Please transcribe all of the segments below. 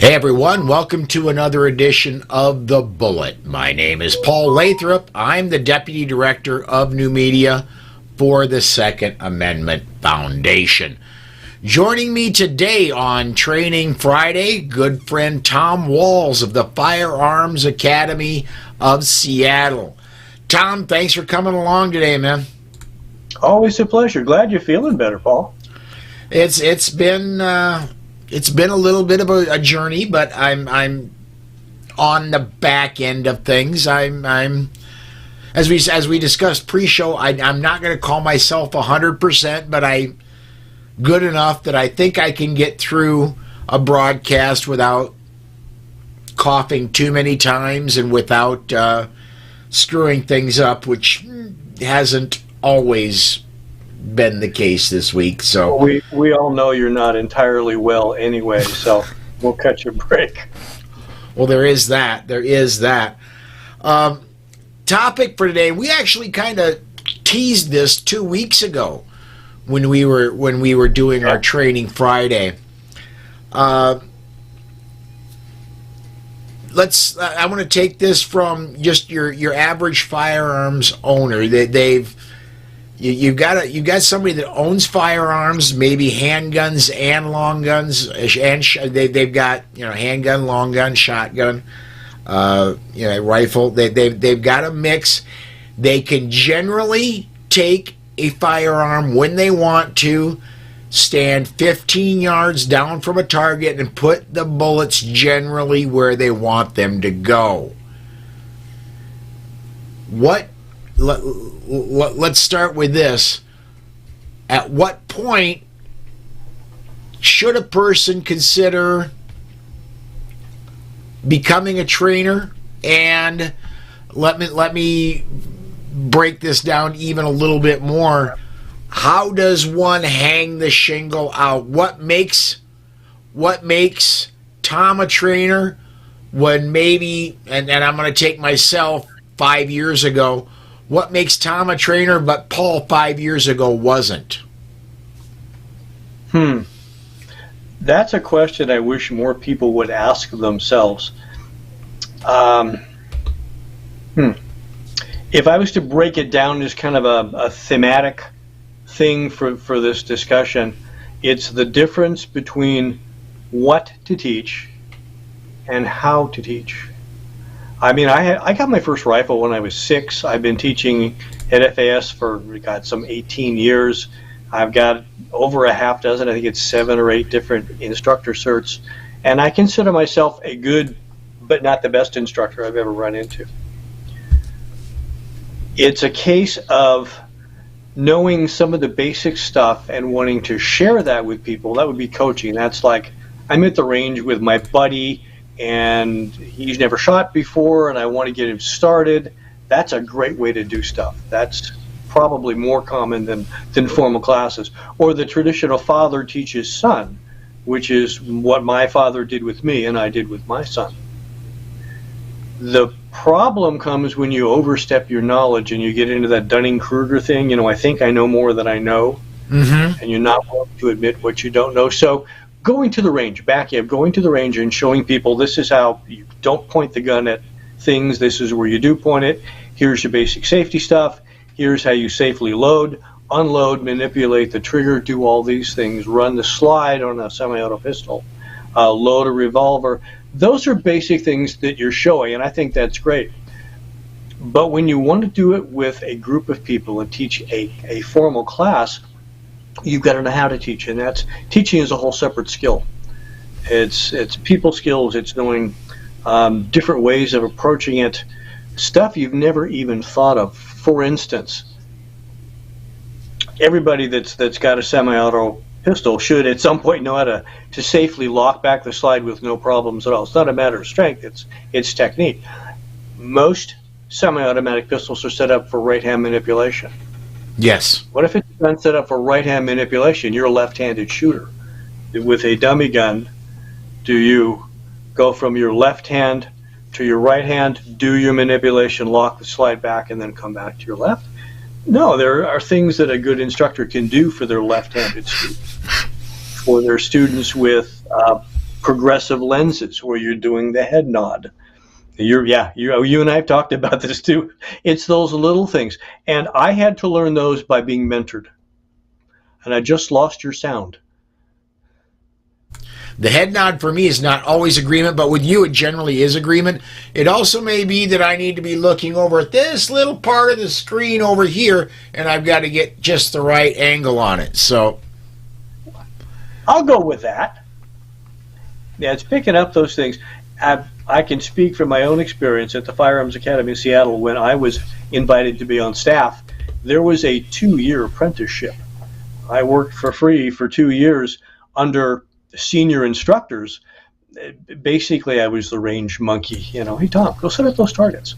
Hey everyone, welcome to another edition of The Bullet. My name is Paul Lathrop. I'm the Deputy Director of New Media for the Second Amendment Foundation. Joining me today on Training Friday, good friend Tom Walls of the Firearms Academy of Seattle. Tom, thanks for coming along today, man. Always a pleasure. Glad you're feeling better, Paul. It's been a little bit of a journey, but I'm on the back end of things. I'm as we discussed pre-show. I'm not going to call myself 100%, but I good enough that I think I can get through a broadcast without coughing too many times and without screwing things up, which hasn't always been the case this week. So we all know you're not entirely well anyway, so we'll cut you a break. Well, there is that. Topic for today. We actually kind of teased this 2 weeks ago when we were doing our Training Friday. I want to take this from just your average firearms owner. You've got somebody that owns firearms, maybe handguns and long guns, and they've got handgun, long gun, shotgun, rifle. They've got a mix. They can generally take a firearm when they want to, stand 15 yards down from a target, and put the bullets generally where they want them to go. Let's start with this. At what point should a person consider becoming a trainer? And let me break this down even a little bit more. How does one hang the shingle out? What makes Tom a trainer when maybe, and I'm going to take myself 5 years ago, what makes Tom a trainer but Paul 5 years ago wasn't? That's a question I wish more people would ask themselves. If I was to break it down as kind of a thematic thing for this discussion, it's the difference between what to teach and how to teach. I mean, I got my first rifle when I was 6. I've been teaching at FAS for some 18 years. I've got over a half dozen, I think it's 7 or 8 different instructor certs, and I consider myself a good but not the best instructor I've ever run into. It's a case of knowing some of the basic stuff and wanting to share that with people. That would be coaching. That's like, I'm at the range with my buddy and he's never shot before and I want to get him started. That's a great way to do stuff. That's probably more common than formal classes. Or the traditional father teaches son, which is what my father did with me and I did with my son. The problem comes when you overstep your knowledge and you get into that Dunning-Kruger thing. I think I know more than I know, and you're not willing to admit what you don't know. So going to the range, going to the range and showing people this is how you don't point the gun at things, this is where you do point it, here's your basic safety stuff, here's how you safely load, unload, manipulate the trigger, do all these things, run the slide on a semi-auto pistol, load a revolver. Those are basic things that you're showing, and I think that's great. But when you want to do it with a group of people and teach a formal class, you've got to know how to teach, and that's teaching is a whole separate skill. It's people skills. It's knowing different ways of approaching it, stuff you've never even thought of. For instance, everybody that's got a semi-auto pistol should at some point know how to safely lock back the slide with no problems at all. It's not a matter of strength, it's technique. Most semi-automatic pistols are set up for right-hand manipulation. Yes. What if it's gun set up for right-hand manipulation? You're a left-handed shooter. With a dummy gun, do you go from your left hand to your right hand, do your manipulation, lock the slide back, and then come back to your left? No, there are things that a good instructor can do for their left-handed students. For their students with progressive lenses where you're doing the head nod. You and I have talked about this too. It's those little things. And I had to learn those by being mentored. And I just lost your sound. The head nod for me is not always agreement, but with you it generally is agreement. It also may be that I need to be looking over at this little part of the screen over here, and I've got to get just the right angle on it. So I'll go with that. Yeah, it's picking up those things. I can speak from my own experience at the Firearms Academy in Seattle. When I was invited to be on staff, there was a 2-year apprenticeship. I worked for free for 2 years under senior instructors. Basically, I was the range monkey. Hey, Tom, go set up those targets.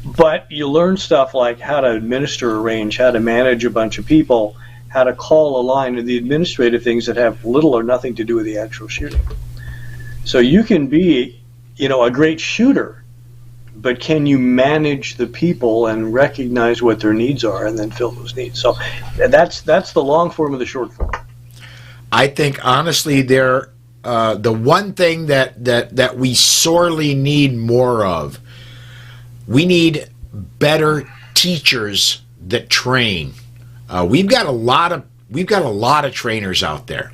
But you learn stuff like how to administer a range, how to manage a bunch of people, how to call a line, and the administrative things that have little or nothing to do with the actual shooting. So you can be, a great shooter, but can you manage the people and recognize what their needs are and then fill those needs? So that's the long form of the short form. I think honestly, the one thing that we sorely need more of, we need better teachers that train. We've got a lot of trainers out there.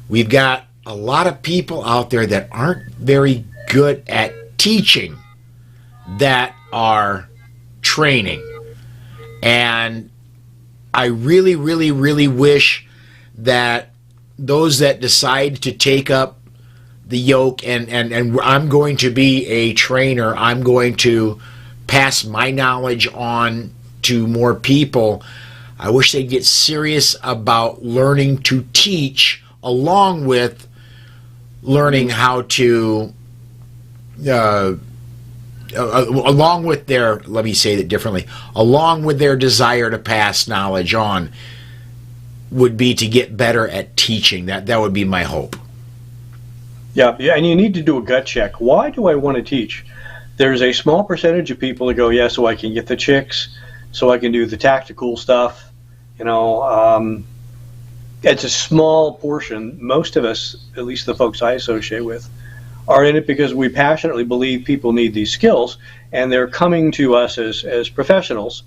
We've got a lot of people out there that aren't very good at teaching, that are training. And I really, really, really wish that those that decide to take up the yoke and I'm going to be a trainer, I'm going to pass my knowledge on to more people, I wish they'd get serious about learning to teach along with learning how to along with their, let me say that differently, along with their desire to pass knowledge on, would be to get better at teaching. That would be my hope. Yeah, and you need to do a gut check. Why do I want to teach? There's a small percentage of people that go, yeah, so I can get the chicks, so I can do the tactical stuff. It's a small portion. Most of us, at least the folks I associate with, are in it because we passionately believe people need these skills, and they're coming to us as professionals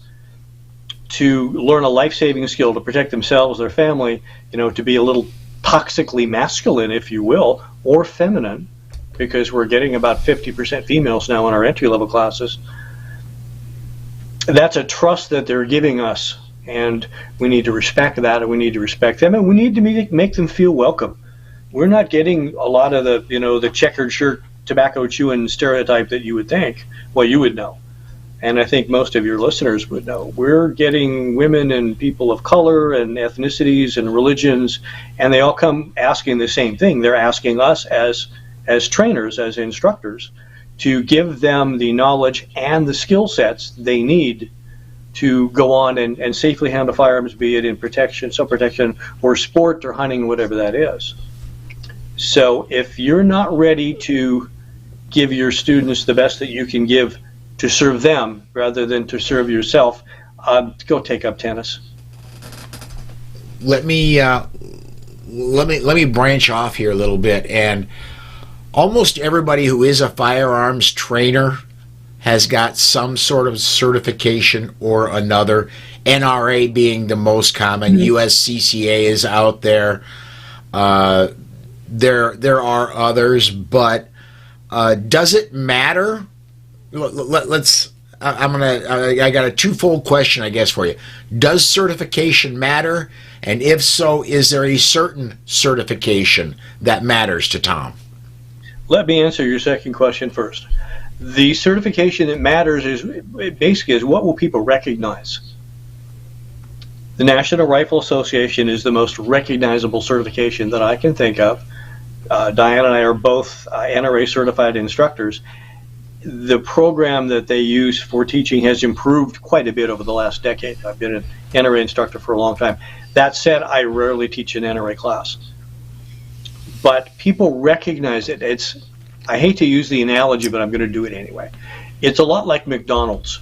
to learn a life-saving skill to protect themselves, their family, to be a little toxically masculine, if you will, or feminine, because we're getting about 50% females now in our entry-level classes. That's a trust that they're giving us, and we need to respect that, and we need to respect them, and we need to make them feel welcome. We're not getting a lot of the checkered shirt, tobacco chewing stereotype that you would think. Well, you would know. And I think most of your listeners would know. We're getting women and people of color and ethnicities and religions, and they all come asking the same thing. They're asking us as trainers, as instructors, to give them the knowledge and the skill sets they need to go on and safely handle firearms, be it in protection, self-protection, or sport or hunting, whatever that is. So if you're not ready to give your students the best that you can give to serve them rather than to serve yourself, go take up tennis. Let me branch off here a little bit. And almost everybody who is a firearms trainer has got some sort of certification or another. NRA being the most common. USCCA is out there. There are others, but does it matter? I got a twofold question, I guess, for you. Does certification matter? And if so, is there a certain certification that matters to Tom? Let me answer your second question first. The certification that matters is what will people recognize? The National Rifle Association is the most recognizable certification that I can think of. Diane and I are both NRA certified instructors. The program that they use for teaching has improved quite a bit over the last decade. I've been an NRA instructor for a long time. That said, I rarely teach an NRA class. But people recognize it. I hate to use the analogy, but I'm going to do it anyway. It's a lot like McDonald's.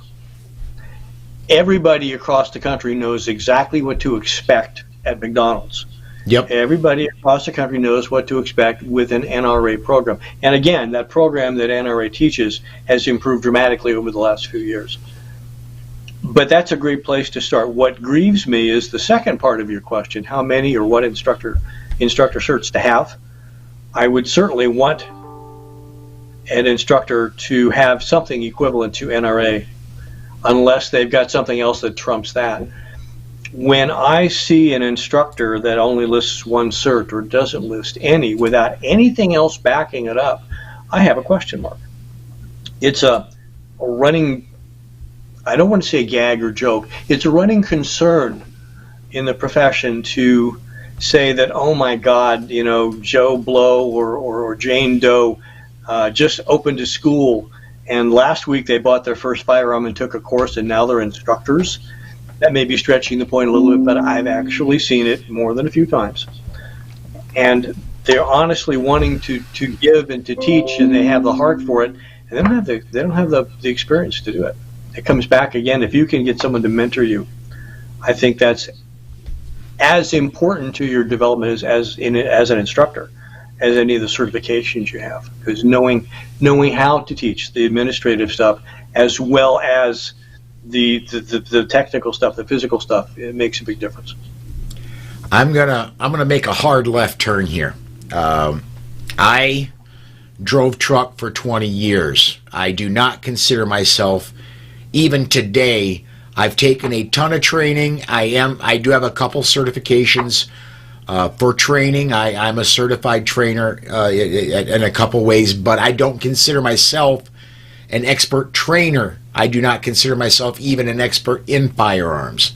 Everybody across the country knows exactly what to expect at McDonald's. Yep. Everybody across the country knows what to expect with an NRA program. And again, that program that NRA teaches has improved dramatically over the last few years. But that's a great place to start. What grieves me is the second part of your question, how many or what instructor certs to have. I would certainly want an instructor to have something equivalent to NRA, unless they've got something else that trumps that. When I see an instructor that only lists one cert or doesn't list any without anything else backing it up, I have a question mark. It's a running, I don't want to say gag or joke, it's a running concern in the profession to say that, oh my God, Joe Blow or Jane Doe just opened a school, and last week they bought their first firearm and took a course, and now they're instructors. That may be stretching the point a little bit, but I've actually seen it more than a few times. And they're honestly wanting to give and to teach, and they have the heart for it, and they don't have the experience to do it. It comes back again, if you can get someone to mentor you, I think that's as important to your development as an instructor as any of the certifications you have, because knowing how to teach the administrative stuff as well as the technical stuff, the physical stuff, it makes a big difference. I'm gonna make a hard left turn here. I drove truck for 20 years. I do not consider myself, even today, I've taken a ton of training. I do have a couple certifications for training. I'm a certified trainer in a couple ways, but I don't consider myself an expert trainer. I do not consider myself even an expert in firearms.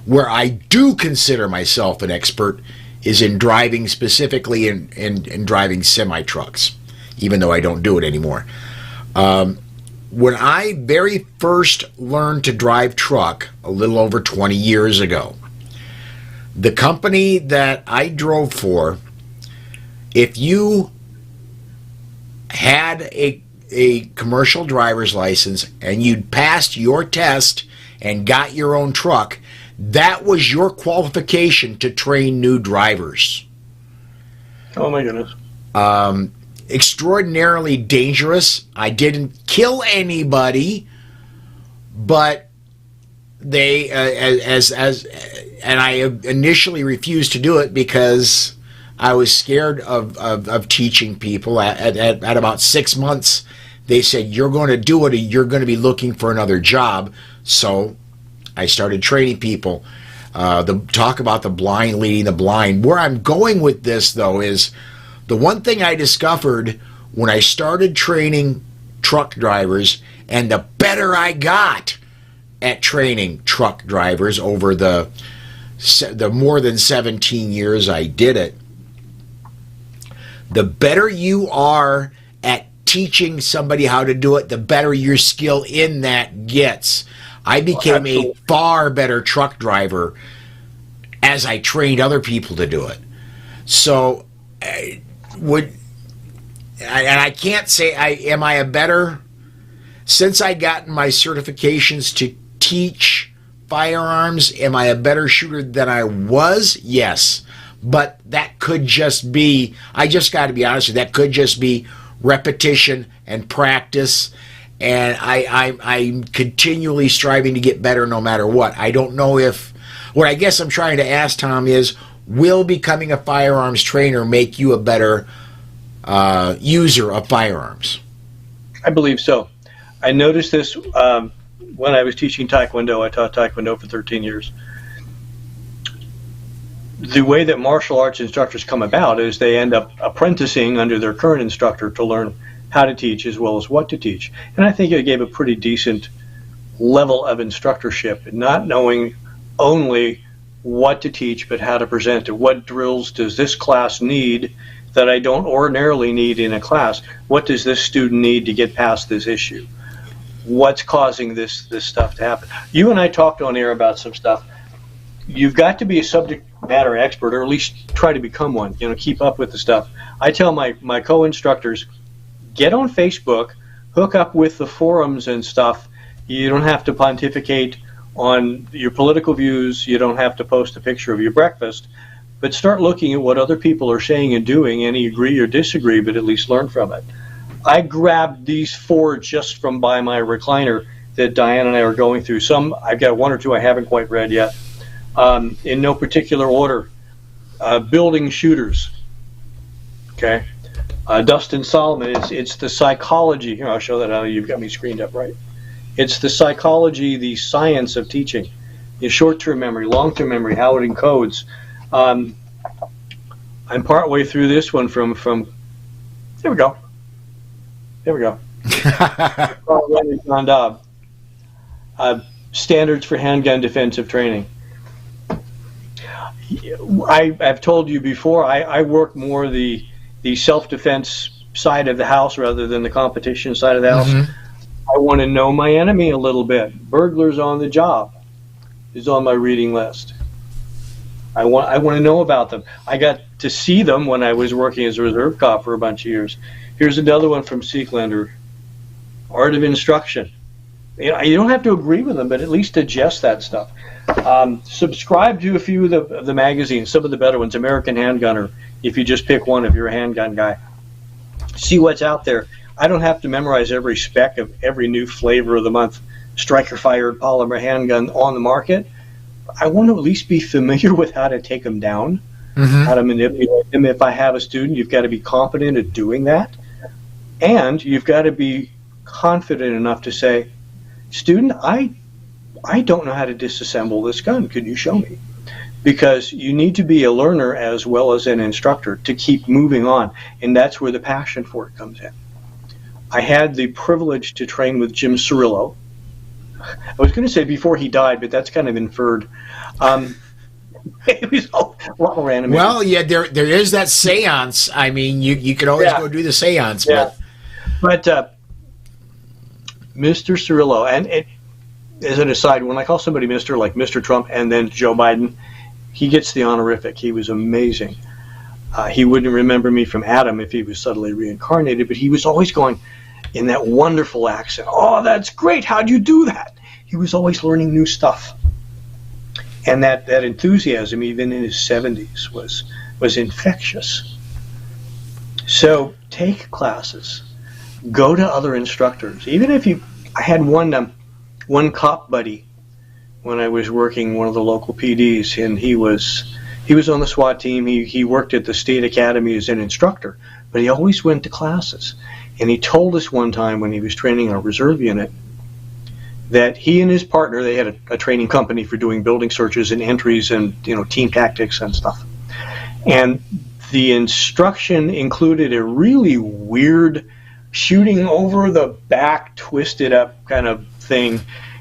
Where I do consider myself an expert is in driving, specifically in driving semi-trucks, even though I don't do it anymore. When I very first learned to drive truck a little over 20 years ago, the company that I drove for, if you had a commercial driver's license and you'd passed your test and got your own truck, that was your qualification to train new drivers. Oh my goodness. Extraordinarily dangerous. I didn't kill anybody, but they and I initially refused to do it because I was scared of teaching people. At about 6 months, they said, you're going to do it, or you're going to be looking for another job. So I started training people. Talk about the blind leading the blind. Where I'm going with this, though, is the one thing I discovered when I started training truck drivers, and the better I got at training truck drivers over the more than 17 years I did it, the better you are at teaching somebody how to do it, the better your skill in that gets. I became a far better truck driver as I trained other people to do it. So, I can't say am I a better, since I gotten my certifications to teach firearms, am I a better shooter than I was? Yes. But that could just be, I just got to be honest with you, that could just be repetition and practice. And I'm continually striving to get better no matter what. I don't know if, what I guess I'm trying to ask, Tom, is will becoming a firearms trainer make you a better user of firearms? I believe so. I noticed this when I was teaching Taekwondo. I taught Taekwondo for 13 years. The way that martial arts instructors come about is they end up apprenticing under their current instructor to learn how to teach as well as what to teach. And I think it gave a pretty decent level of instructorship, not knowing only what to teach, but how to present it. What drills does this class need that I don't ordinarily need in a class? What does this student need to get past this issue? What's causing this stuff to happen? You and I talked on air about some stuff. You've got to be a subject matter expert, or at least try to become one. Keep up with the stuff. I tell my co-instructors, get on Facebook, hook up with the forums and stuff. You don't have to pontificate on your political views. You don't have to post a picture of your breakfast. but start looking at what other people are saying and doing, and agree or disagree, but at least learn from it. I grabbed these 4 just from by my recliner that Diane and I are going through. Some, I've got 1 or 2 I haven't quite read yet, in no particular order. Building Shooters. Okay. Dustin Solomon, it's the psychology. Here, I'll show that how you've got me screened up right. It's the psychology, the science of teaching. The short-term memory, long-term memory, how it encodes. I'm partway through this one from there we go. There we go. John Dobb. Standards for Handgun Defensive Training. I've told you before, I work more the self-defense side of the house rather than the competition side of the house. Mm-hmm. I want to know my enemy a little bit. Burglars on the Job is on my reading list. I want to know about them. I got to see them when I was working as a reserve cop for a bunch of years. Here's another one from Seeklander. Art of Instruction. You don't have to agree with them, but at least digest that stuff. Subscribe to a few of the magazines, some of the better ones. American Handgunner, if you just pick one if you're a handgun guy. See what's out there. I don't have to memorize every spec of every new flavor of the month striker-fired polymer handgun on the market. I want to at least be familiar with how to take them down, mm-hmm. how to manipulate them. If I have a student, you've got to be competent at doing that. And you've got to be confident enough to say, student, I don't know how to disassemble this gun. Could you show me? Because you need to be a learner as well as an instructor to keep moving on. And that's where the passion for it comes in. I had the privilege to train with Jim Cirillo. I was going to say before he died, but that's kind of inferred. It was a lot more animated. Well, yeah, there is that seance. I mean, you could always go do the seance. Yeah. But Mr. Cirillo, and as an aside, when I call somebody Mr., like Mr. Trump and then Joe Biden, he gets the honorific. He was amazing. He wouldn't remember me from Adam if he was suddenly reincarnated, but he was always going in that wonderful accent. Oh, that's great. How'd you do that? He was always learning new stuff. And that enthusiasm, even in his 70s, was infectious. So take classes. Go to other instructors. Even if I had one cop buddy when I was working one of the local PDs, and he was on the SWAT team. He worked at the state academy as an instructor, but he always went to classes. And he told us one time when he was training our reserve unit that he and his partner, they had a training company for doing building searches and entries and team tactics and stuff. And the instruction included a really weird shooting over the back, twisted up kind of thing.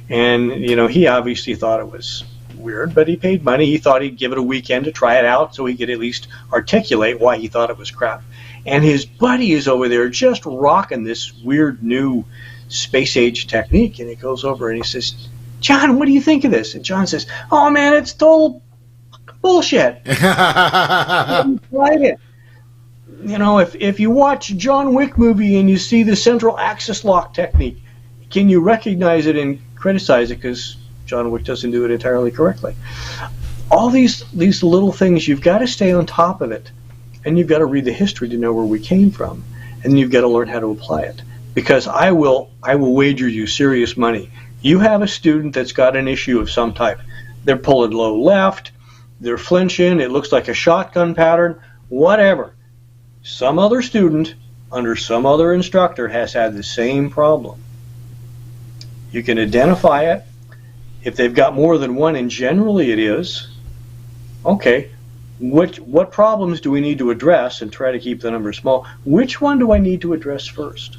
And he obviously thought it was weird, but he paid money. He thought he'd give it a weekend to try it out so he could at least articulate why he thought it was crap. And his buddy is over there just rocking this weird new space age technique. And he goes over and he says, John, what do you think of this? And John says, oh man, it's total bullshit. Tried it. If you watch John Wick movie and you see the central axis lock technique, can you recognize it and criticize it? Because John Wick doesn't do it entirely correctly. All these little things, you've got to stay on top of it. And you've got to read the history to know where we came from. And you've got to learn how to apply it. Because I will wager you serious money. You have a student that's got an issue of some type. They're pulling low left. They're flinching. It looks like a shotgun pattern. Whatever. Some other student under some other instructor has had the same problem. You can identify it. If they've got more than one, and generally it is, okay, what problems do we need to address and try to keep the number small? Which one do I need to address first?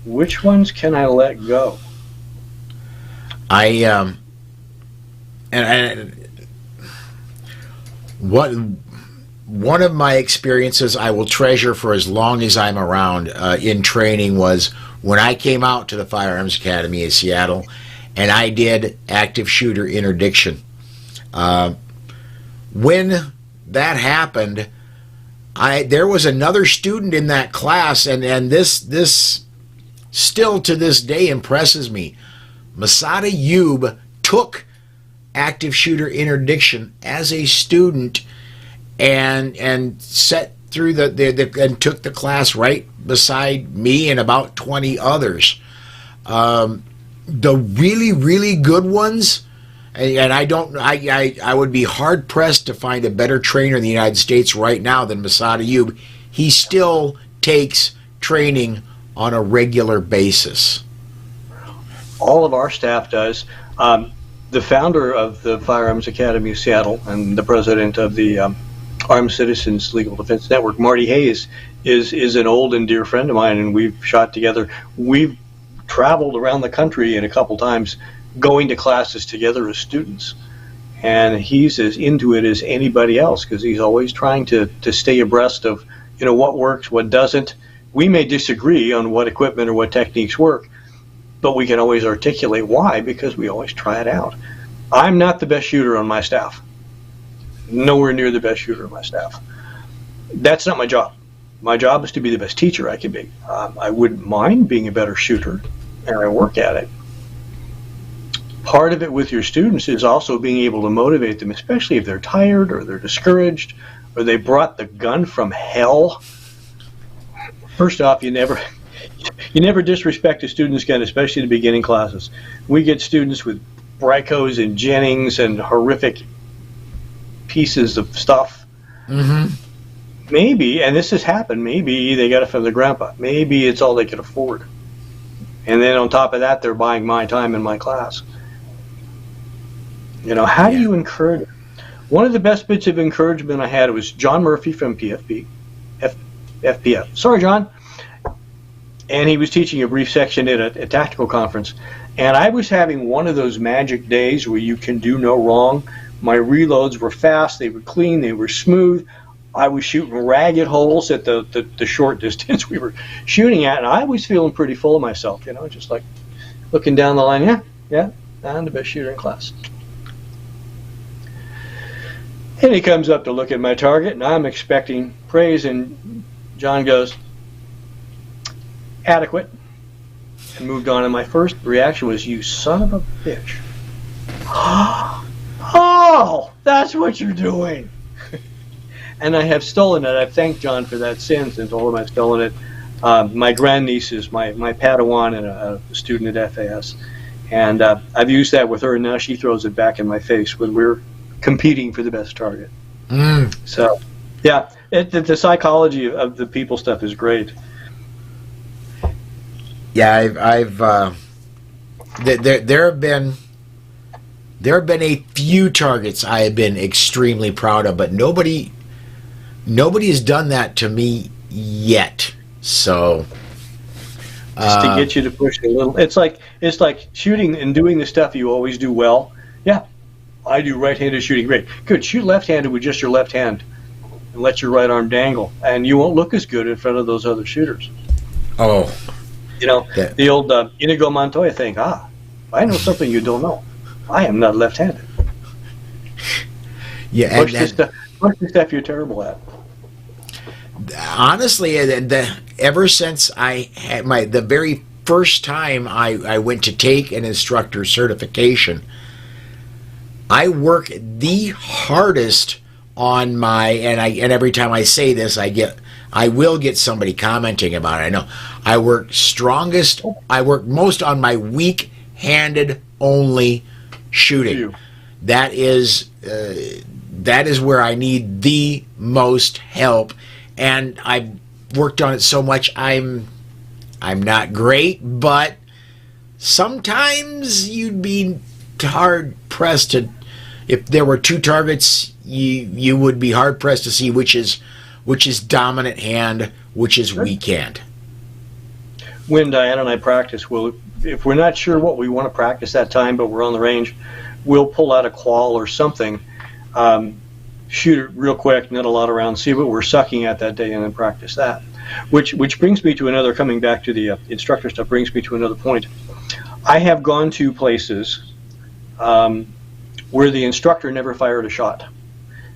Which ones can I let go? One of my experiences I will treasure for as long as I'm around in training was when I came out to the Firearms Academy in Seattle, and I did active shooter interdiction. When that happened, there was another student in that class, and this still to this day impresses me. Masada Yub took active shooter interdiction as a student and sat through and took the class right beside me and about 20 others. The really, really good ones, and I would be hard pressed to find a better trainer in the United States right now than Masad Ayub. He still takes training on a regular basis. All of our staff does. The founder of the Firearms Academy of Seattle and the president of the Armed Citizens Legal Defense Network, Marty Hayes, is an old and dear friend of mine, and we've shot together. We've traveled around the country in a couple times going to classes together as students. And he's as into it as anybody else because he's always trying to stay abreast of, what works, what doesn't. We may disagree on what equipment or what techniques work, but we can always articulate why because we always try it out. I'm not the best shooter on my staff. Nowhere near the best shooter on my staff. That's not my job. My job is to be the best teacher I can be. I wouldn't mind being a better shooter, and I work at it. Part of it with your students is also being able to motivate them, especially if they're tired or they're discouraged or they brought the gun from hell. First off, you never disrespect a student's gun, especially in the beginning classes. We get students with Bricos and Jennings and horrific pieces of stuff. Mm-hmm. Maybe, and this has happened, maybe they got it from their grandpa. Maybe it's all they could afford. And then on top of that, they're buying my time in my class. How do you encourage? One of the best bits of encouragement I had was John Murphy from FPF. Sorry, John. And he was teaching a brief section at a tactical conference. And I was having one of those magic days where you can do no wrong. My reloads were fast, they were clean, they were smooth. I was shooting ragged holes at the short distance we were shooting at, and I was feeling pretty full of myself, just like looking down the line. Yeah, I'm the best shooter in class. And he comes up to look at my target, and I'm expecting praise, and John goes, adequate, and moved on. And my first reaction was, you son of a bitch. Oh, that's what you're doing. And I have stolen it. I've thanked John for that since and told him I've stolen it. My grandniece is my Padawan and a student at FAS. And I've used that with her, and now she throws it back in my face when we're competing for the best target. So, yeah, the psychology of the people stuff is great. Yeah, there have been a few targets I have been extremely proud of, but nobody has done that to me yet. So just to get you to push a little, it's like shooting and doing the stuff you always do well. Yeah, I do right-handed shooting great. Good, shoot left-handed with just your left hand and let your right arm dangle, and you won't look as good in front of those other shooters. Oh, the old Inigo Montoya thing. I know something you don't know. I am not left-handed. Yeah, push the stuff you're terrible at. Honestly, ever since I had the very first time I went to take an instructor certification, I work the hardest on and every time I say this, I will get somebody commenting about it. I know I work most on my weak-handed only shooting. That is where I need the most help, and I've worked on it so much. I'm not great, but sometimes you'd be hard pressed to, if there were two targets, you would be hard pressed to see which is dominant hand, which is weak hand. When Diana and I practice, if we're not sure what we want to practice that time, but we're on the range, we'll pull out a qual or something, shoot it real quick, not a lot of rounds, see what we're sucking at that day, and then practice that. Which brings me to another, coming back to the instructor stuff, brings me to another point. I have gone to places where the instructor never fired a shot.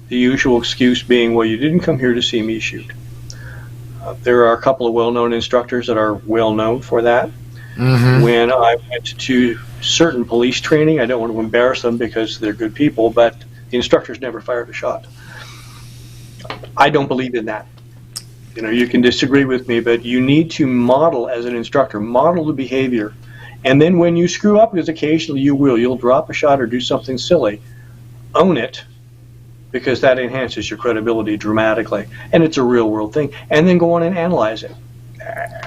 The usual excuse being, well, you didn't come here to see me shoot. There are a couple of well-known instructors that are well-known for that. Mm-hmm. When I went to certain police training, I don't want to embarrass them because they're good people, but the instructors never fired a shot. I don't believe in that. You know, you can disagree with me, but you need to model as an instructor, model the behavior. And then when you screw up, because occasionally you'll drop a shot or do something silly, own it, because that enhances your credibility dramatically. And it's a real world thing. And then go on and analyze it.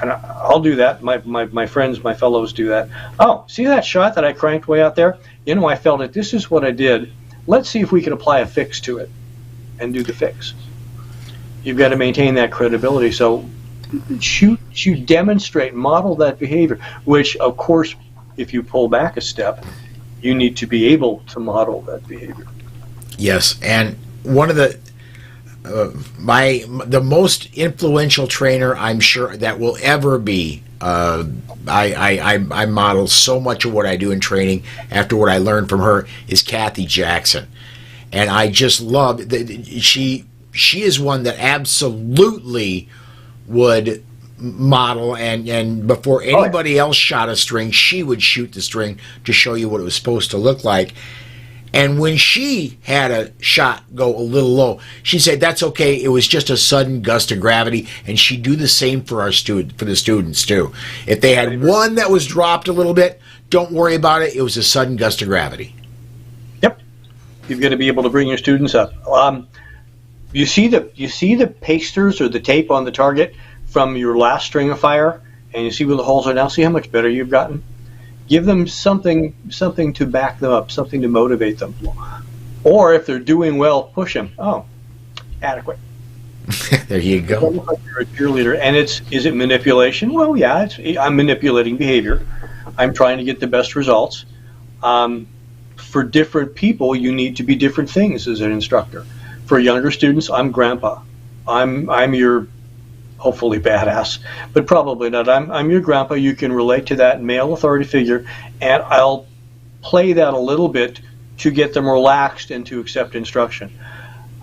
And I'll do that. My friends, my fellows do that. Oh, see that shot that I cranked way out there? You know, I felt it. This is what I did. Let's see if we can apply a fix to it and do the fix. You've got to maintain that credibility. So shoot, demonstrate, model that behavior, which, of course, if you pull back a step, you need to be able to model that behavior. Yes, and one of the the most influential trainer I'm sure that will ever be. I model so much of what I do in training after what I learned from her is Kathy Jackson, and I just love that she is one that absolutely would model and before anybody else shot a string, she would shoot the string to show you what it was supposed to look like. And when she had a shot go a little low, she said that's okay. It was just a sudden gust of gravity, and she'd do the same for the students too. If they had one that was dropped a little bit, don't worry about it. It was a sudden gust of gravity. Yep, you've got to be able to bring your students up. You see the pasters or the tape on the target from your last string of fire, and you see where the holes are now. See how much better you've gotten. Give them something to back them up, something to motivate them. Or if they're doing well, push them. Oh, adequate. There you go. Like you're a cheerleader. And is it manipulation? Well, yeah, I'm manipulating behavior. I'm trying to get the best results. For different people, you need to be different things as an instructor. For younger students, I'm grandpa. I'm your hopefully badass, but probably not. I'm your grandpa. You can relate to that male authority figure, and I'll play that a little bit to get them relaxed and to accept instruction.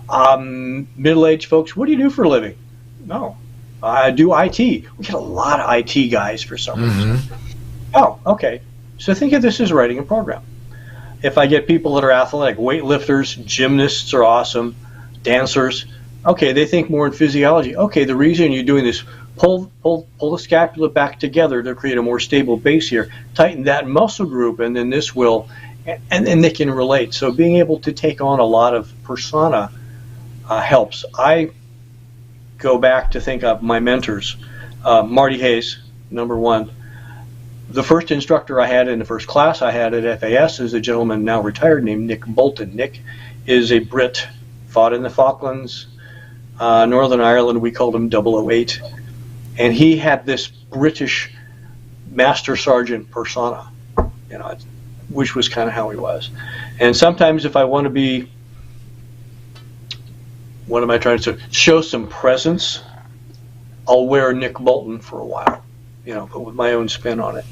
Middle-aged folks, what do you do for a living? No, I do IT. We get a lot of IT guys for some reason. Oh, okay. So think of this as writing a program. If I get people that are athletic, weightlifters, gymnasts are awesome, dancers. Okay, they think more in physiology. Okay, the reason you're doing this, pull the scapula back together to create a more stable base here. Tighten that muscle group, and then this will, and then they can relate. So being able to take on a lot of persona helps. I go back to think of my mentors. Marty Hayes, number one. The first instructor I had in the first class I had at FAS is a gentleman now retired named Nick Bolton. Nick is a Brit, fought in the Falklands, Northern Ireland. We called him 008, and he had this British master sergeant persona, which was kind of how he was. And sometimes if I want to be, what am I trying to say, show some presence, I'll wear Nick Bolton for a while, but with my own spin on it.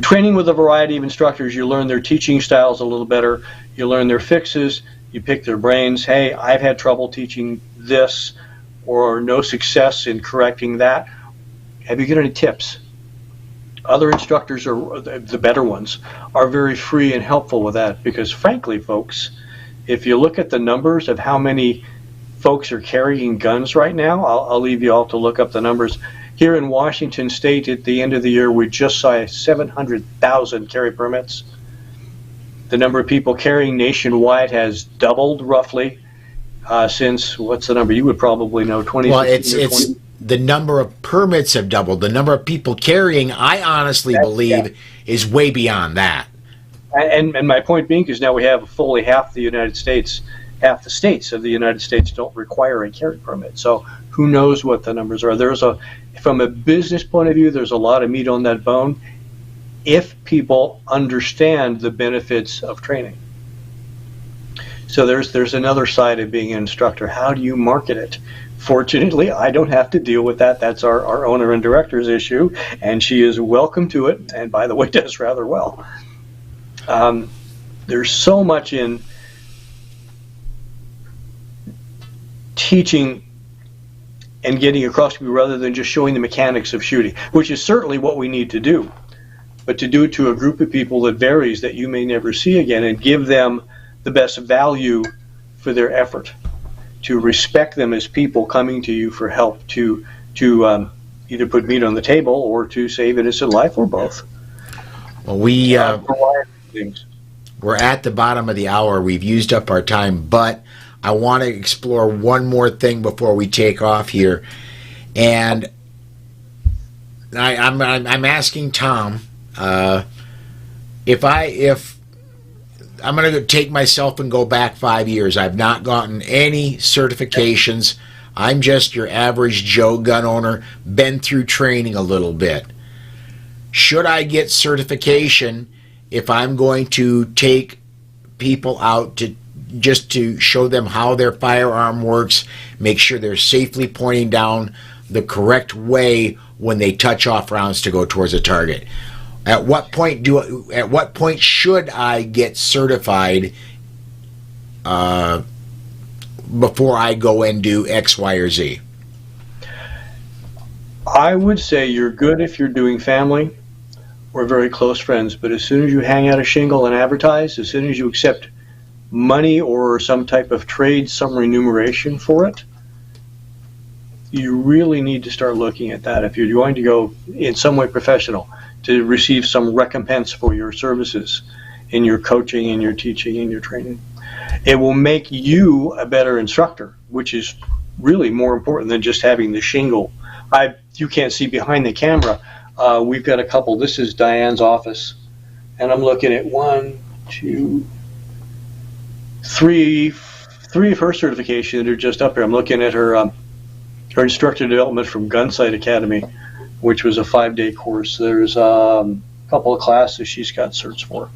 Training with a variety of instructors, you learn their teaching styles a little better, you learn their fixes, you pick their brains. Hey, I've had trouble teaching this or no success in correcting that. Have you got any tips? Other instructors, are the better ones, are very free and helpful with that because, frankly, folks, if you look at the numbers of how many folks are carrying guns right now, I'll leave you all to look up the numbers. Here in Washington State, at the end of the year, we just saw 700,000 carry permits. The number of people carrying nationwide has doubled roughly since, what's the number? You would probably know, 20. Well, it's the number of permits have doubled. The number of people carrying, I honestly believe, is way beyond that. And my point being is now we have fully half the United States, half the states of the United States don't require a carry permit. So who knows what the numbers are. From a business point of view, there's a lot of meat on that bone if people understand the benefits of training. So there's another side of being an instructor. How do you market it? Fortunately, I don't have to deal with that. That's our owner and director's issue, and she is welcome to it, and by the way, does rather well. There's so much in teaching and getting across to people rather than just showing the mechanics of shooting, which is certainly what we need to do. But to do it to a group of people that varies, that you may never see again, and give them the best value for their effort. to respect them as people coming to you for help to either put meat on the table or to save innocent life, or both. Well, we're at the bottom of the hour. We've used up our time, but I want to explore one more thing before we take off here. And I'm asking Tom if I'm going to take myself and go back 5 years. I've not gotten any certifications. I'm just your average Joe gun owner, been through training a little bit. Should I get certification if I'm going to take people out to show them how their firearm works, make sure they're safely pointing down the correct way when they touch off rounds to go towards a target? At what point should I get certified before I go and do X, Y, or Z? I would say you're good if you're doing family or very close friends, but as soon as you hang out a shingle and advertise, as soon as you accept money or some type of trade, some remuneration for it, you really need to start looking at that. If you're going to go in some way professional, to receive some recompense for your services in your coaching, in your teaching, in your training, it will make you a better instructor, which is really more important than just having the shingle. You can't see behind the camera. We've got a couple. This is Diane's office, and I'm looking at 1, 2, 3 of her certifications that are just up here. I'm looking at her instructor development from Gunsight Academy, which was a 5-day course. There's a couple of classes she's got certs for.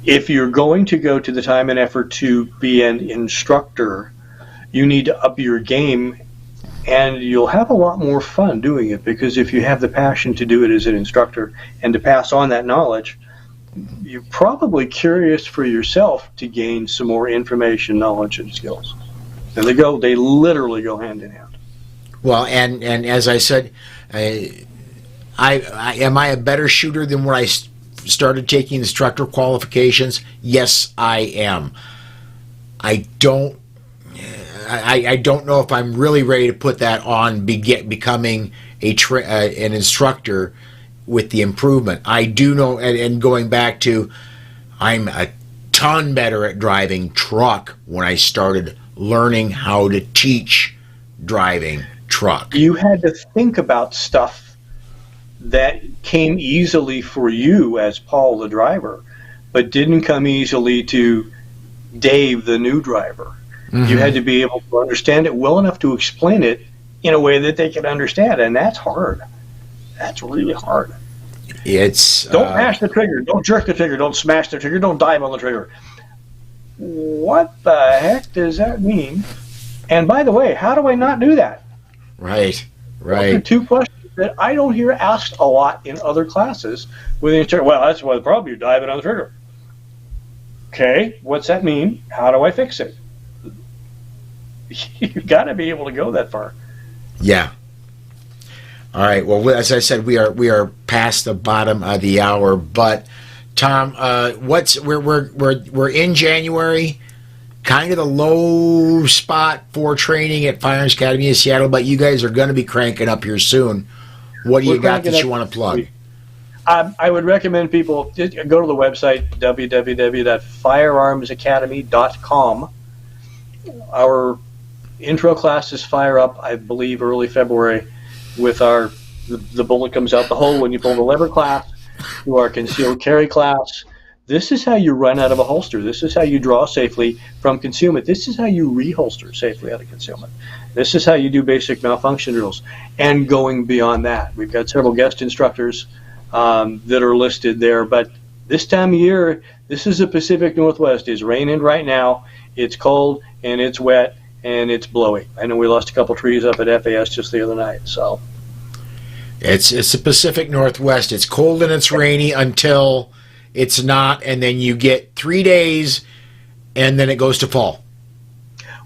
If you're going to go to the time and effort to be an instructor, you need to up your game, and you'll have a lot more fun doing it, because if you have the passion to do it as an instructor and to pass on that knowledge, you're probably curious for yourself to gain some more information, knowledge, and skills. And they literally go hand in hand. Well, and as I said, am I a better shooter than when I started taking instructor qualifications? Yes, I am. I don't know if I'm really ready to put that on becoming an instructor with the improvement. I do know, and going back to, I'm a ton better at driving truck when I started learning how to teach driving truck. You had to think about stuff that came easily for you as Paul the driver, but didn't come easily to Dave the new driver. Mm-hmm. You had to be able to understand it well enough to explain it in a way that they could understand, and that's hard. That's really hard. Don't mash the trigger, don't jerk the trigger, don't smash the trigger, don't dive on the trigger. What the heck does that mean? And by the way, how do I not do that? Right. Those are two questions that I don't hear asked a lot in other classes. With the instructor, well, that's why the problem, you're diving on the trigger. Okay, what's that mean? How do I fix it? You've got to be able to go that far. Yeah. All right. Well, as I said, we are past the bottom of the hour. But Tom, we're in January, kind of the low spot for training at Firearms Academy of Seattle. But you guys are going to be cranking up here soon. What do you got that you want to plug? I would recommend people go to the website www.firearmsacademy.com. Our intro classes fire up, I believe, early February with the bullet comes out the hole when you pull the lever class, to our concealed carry class. This is how you run out of a holster. This is how you draw safely from concealment. This is how you reholster safely out of concealment. This is how you do basic malfunction drills. And going beyond that, we've got several guest instructors that are listed there. But this time of year, this is the Pacific Northwest. It's raining right now. It's cold and it's wet and it's blowy. I know we lost a couple trees up at FAS just the other night. So it's the Pacific Northwest. It's cold and it's rainy until it's not, and then you get 3 days, and then it goes to fall.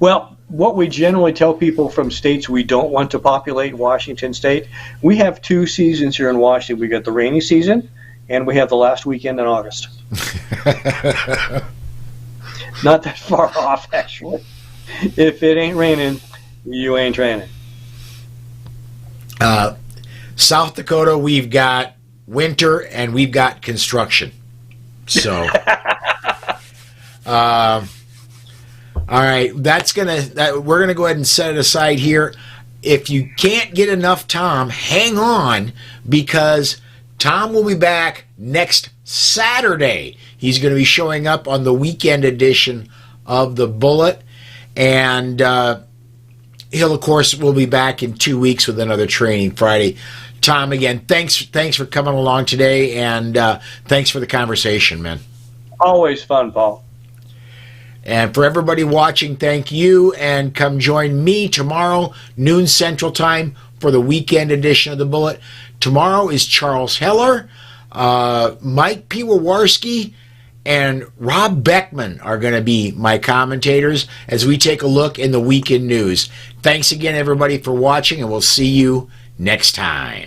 Well, what we generally tell people from states we don't want to populate, Washington State, we have 2 seasons here in Washington. We got the rainy season, and we have the last weekend in August. Not that far off, actually. If it ain't raining, you ain't training. South Dakota, we've got winter and we've got construction. So, all right, we're gonna go ahead and set it aside here. If you can't get enough Tom, hang on, because Tom will be back next Saturday. He's going to be showing up on the weekend edition of the Bullet, and he'll, of course, will be back in 2 weeks with another Training Friday. Tom, again, thanks for coming along today, and thanks for the conversation, man. Always fun, Paul. And for everybody watching, thank you, and come join me tomorrow, noon Central Time, for the weekend edition of the Bullet. Tomorrow is Charles Heller, Mike Piwowarski, and Rob Beckman are going to be my commentators as we take a look in the weekend news. Thanks again, everybody, for watching, and we'll see you next time.